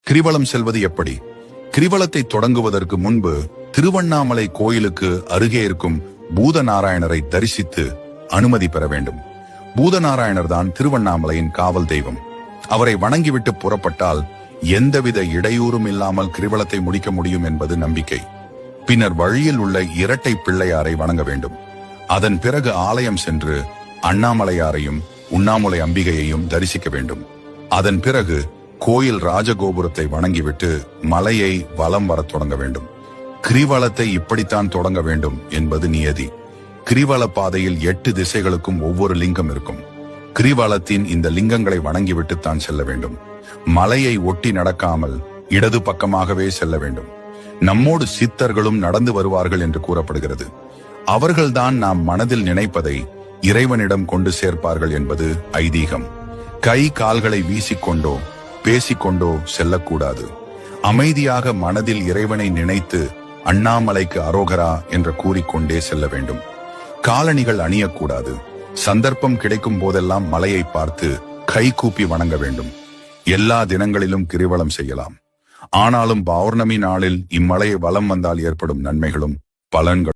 கிரிவலம் செல்வது எப்படி? கிரிவலத்தை தொடங்குவதற்கு முன்பு திருவண்ணாமலை கோயிலுக்கு அருகே இருக்கும் பூதநாராயணரை தரிசித்து அனுமதி பெற வேண்டும். பூதநாராயணர் தான் திருவண்ணாமலையின் காவல் தெய்வம். அவரை வணங்கிவிட்டு புறப்பட்டால் எந்தவித இடையூறும் இல்லாமல் கிரிவலத்தை முடிக்க முடியும் என்பது நம்பிக்கை. பின்னர் வழியில் உள்ள இரட்டை பிள்ளையாரை வணங்க வேண்டும். அதன் பிறகு ஆலயம் சென்று அண்ணாமலையாரையும் உண்ணாமுலை அம்பிகையையும் தரிசிக்க வேண்டும். அதன் பிறகு கோயில் ராஜகோபுரத்தை வணங்கிவிட்டு மலையை வலம் வரத் தொடங்க வேண்டும். கிரிவலத்தை இப்படித்தான் தொடங்க வேண்டும் என்பது நியதி. கிரிவல பாதையில் 8 திசைகளுக்கும் ஒவ்வொரு லிங்கம் இருக்கும். கிரிவலத்தின் இந்த லிங்கங்களை வணங்கிவிட்டு தான் செல்ல வேண்டும். மலையை ஒட்டி நடக்காமல் இடது பக்கமாகவே செல்ல வேண்டும். நம்மோடு சித்தர்களும் நடந்து வருவார்கள் என்று கூறப்படுகிறது. அவர்கள்தான் நாம் மனதில் நினைப்பதை இறைவனிடம் கொண்டு சேர்ப்பார்கள் என்பது ஐதீகம். கை கால்களை வீசிக்கொண்டோ பேசிக்கொண்டோ செல்லக்கூடாது. அமைதியாக மனதில் இறைவனை நினைத்து அண்ணாமலைக்கு அரோகரா என்று கூறிக்கொண்டே செல்ல வேண்டும். காலணிகள் அணியக்கூடாது. சந்தர்ப்பம் கிடைக்கும் போதெல்லாம் மலையை பார்த்து கை கூப்பி வணங்க வேண்டும். எல்லா தினங்களிலும் கிரிவலம் செய்யலாம். ஆனாலும் பௌர்ணமி நாளில் இம்மலையை வலம் வந்தால் ஏற்படும் நன்மைகளும் பலன்களும்